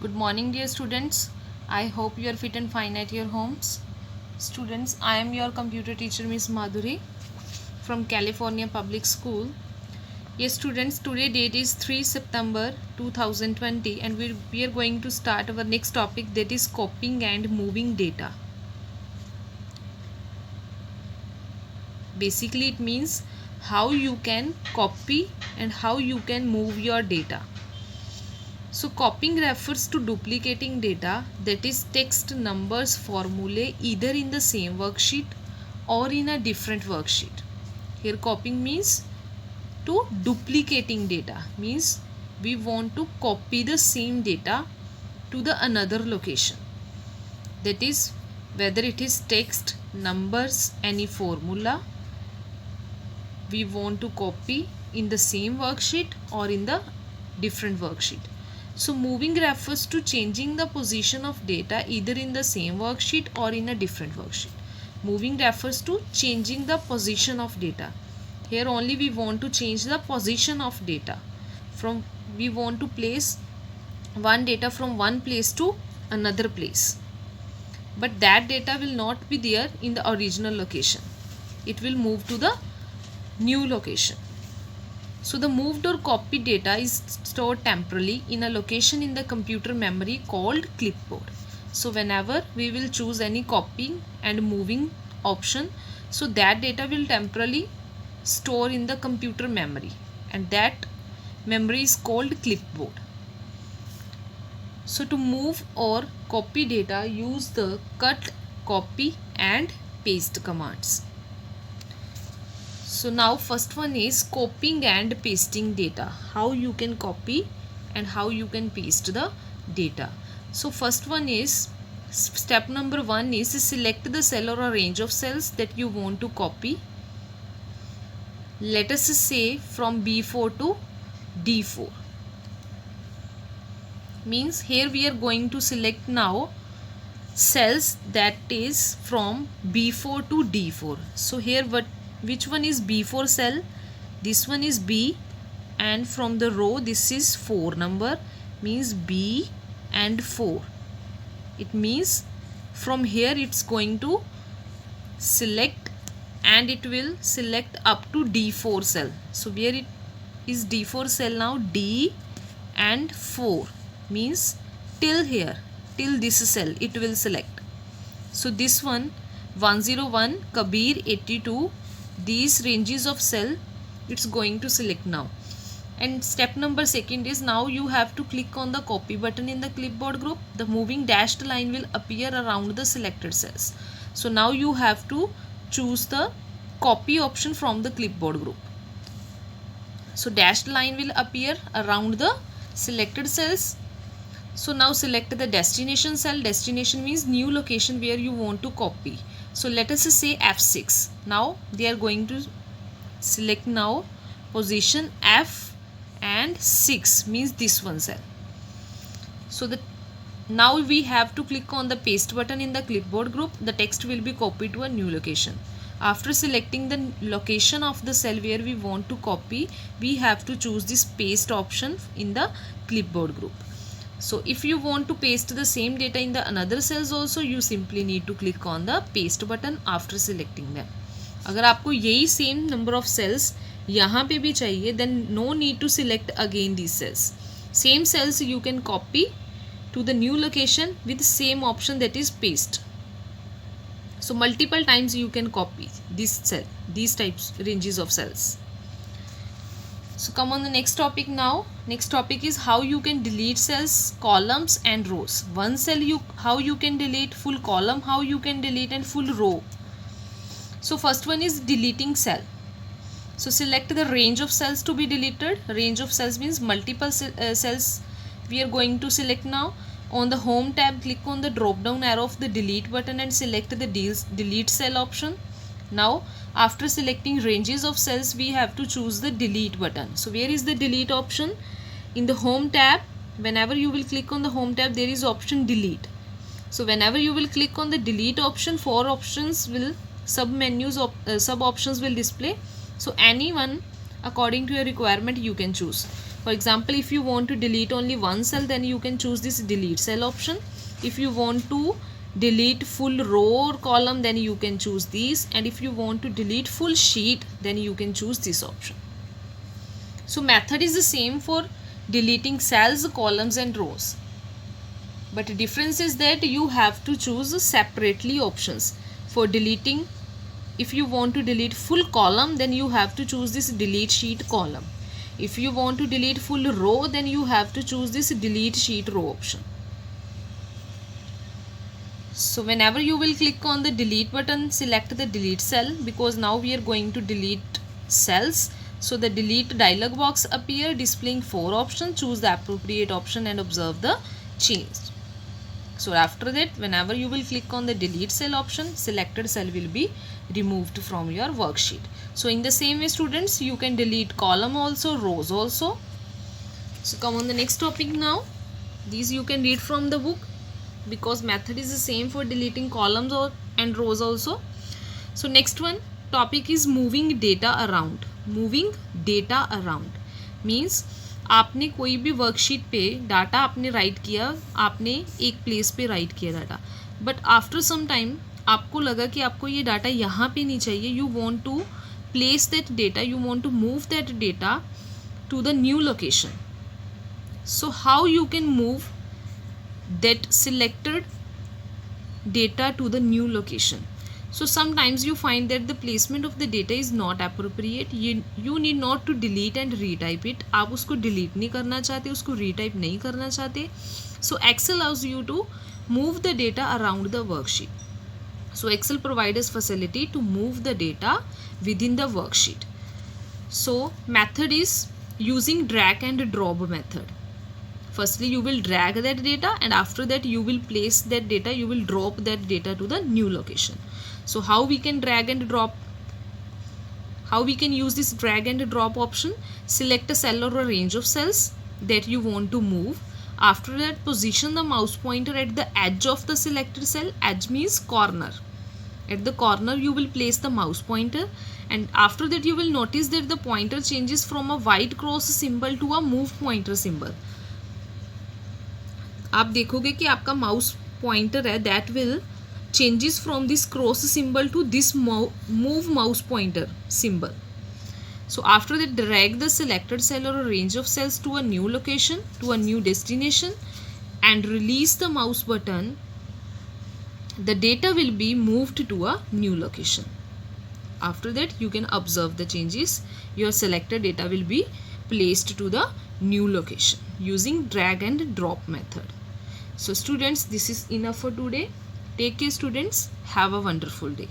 Good morning, dear students. I hope you are fit and fine at your homes. Students, I am your computer teacher, Miss Madhuri, from California Public School. Yes, students, today date is 3 September 2020 and we are going to start our next topic, that is copying and moving data. Basically, it means how you can copy and how you can move your data. So copying refers to duplicating data, that is text, numbers, formulae, either in the same worksheet or in a different worksheet. Here copying means to duplicating data, means we want to copy the same data to the another location. That is whether it is text, numbers, any formula, we want to copy in the same worksheet or in the different worksheet. So moving refers to changing the position of data either in the same worksheet or in a different worksheet. Moving refers to changing the position of data. Here only we want to change the position of data. We want to place one data from one place to another place. But that data will not be there in the original location. It will move to the new location. So the moved or copied data is stored temporarily in a location in the computer memory called clipboard. So whenever we will choose any copying and moving option, so that data will temporarily store in the computer memory, and that memory is called clipboard. So to move or copy data, use the cut, copy and paste commands. So now first one is copying and pasting data. How you can copy and how you can paste the data. So first one is, step number 1 is select the cell or a range of cells that you want to copy. Let us say from B4 to D4. Means here we are going to select now cells that is from B4 to D4. So here which one is B4 cell? This one is B, and from the row this is 4 number, means B and 4. It means from here it's going to select and it will select up to D4 cell. So where it is D4 cell now, D and 4, means till here, till this cell it will select. So this one 101, Kabir 82, these ranges of cell it's going to select now. And step number 2 is, now you have to click on the copy button in the clipboard group. The moving dashed line will appear around the selected cells. So now you have to choose the copy option from the clipboard group. So dashed line will appear around the selected cells. So now select the destination cell. Destination means new location where you want to copy. So let us say F6. Now they are going to select now position F and 6, means this one cell. So now we have to click on the paste button in the clipboard group. The text will be copied to a new location. After selecting the location of the cell where we want to copy, we have to choose this paste option in the clipboard group. So if you want to paste the same data in the another cells also, you simply need to click on the paste button after selecting them. अगर आपको यही same number of cells यहाँ पे भी चाहिए, then no need to select again these cells. Same cells you can copy to the new location with same option, that is paste. So multiple times you can copy this cell, these types ranges of cells. So come on the next topic now. Next topic is how you can delete cells, columns and rows. One cell how you can delete, full column how you can delete, and full row. So first one is deleting cell. So select the range of cells to be deleted. Range of cells means multiple cells we are going to select now. On the home tab, click on the drop down arrow of the delete button and select the delete cell option. Now after selecting ranges of cells, we have to choose the delete button. So where is the delete option? In the home tab, whenever you will click on the home tab, there is option delete. So whenever you will click on the delete option, 4 options will sub options will display. So any one according to your requirement you can choose. For example, if you want to delete only one cell, then you can choose this delete cell option. If you want to delete full row or column, then you can choose these, and if you want to delete full sheet, then you can choose this option. So method is the same for deleting cells, columns and rows, but the difference is that you have to choose separately options. For deleting, if you want to delete full column, then you have to choose this delete sheet column. If you want to delete full row, then you have to choose this delete sheet row option. So whenever you will click on the delete button, select the delete cell, because now we are going to delete cells. So the delete dialog box appear displaying 4 options. Choose the appropriate option and observe the change. So after that, whenever you will click on the delete cell option, selected cell will be removed from your worksheet. So in the same way, students, you can delete column also, rows also. So come on the next topic now. These you can read from the book, because method is the same for deleting columns and rows also. So next one topic is moving data around. Moving data around means आपने कोई भी worksheet पे data आपने right किया, आपने एक place पे write किया data, but after some time आपको लगा कि आपको ये डाटा यहाँ पे नहीं चाहिए. You want to place that data, you want to move that data to the new location. So how you can move that selected data to the new location. So sometimes you find that the placement of the data is not appropriate. You need not to delete and retype it. आप उसको delete नहीं करना चाहते, उसको retype नहीं करना चाहते. So Excel allows you to move the data around the worksheet. So Excel provides us facility to move the data within the worksheet. So method is using drag and drop method. Firstly, you will drag that data, and after that you will place that data, you will drop that data to the new location. So how we can drag and drop, how we can use this drag and drop option? Select a cell or a range of cells that you want to move. After that, position the mouse pointer at the edge of the selected cell. Edge means corner. At the corner you will place the mouse pointer, and after that you will notice that the pointer changes from a white cross symbol to a move pointer symbol. आप देखोगे कि आपका mouse pointer है, that will changes from this cross symbol to this move mouse pointer symbol. So after that drag the selected cell और range of cells to a new location, to a new destination, and release the mouse button. The data will be moved to a new location. After that, you can observe the changes. Your selected data will be placed to the new location using drag and drop method. So students, this is enough for today. Take care students. Have a wonderful day.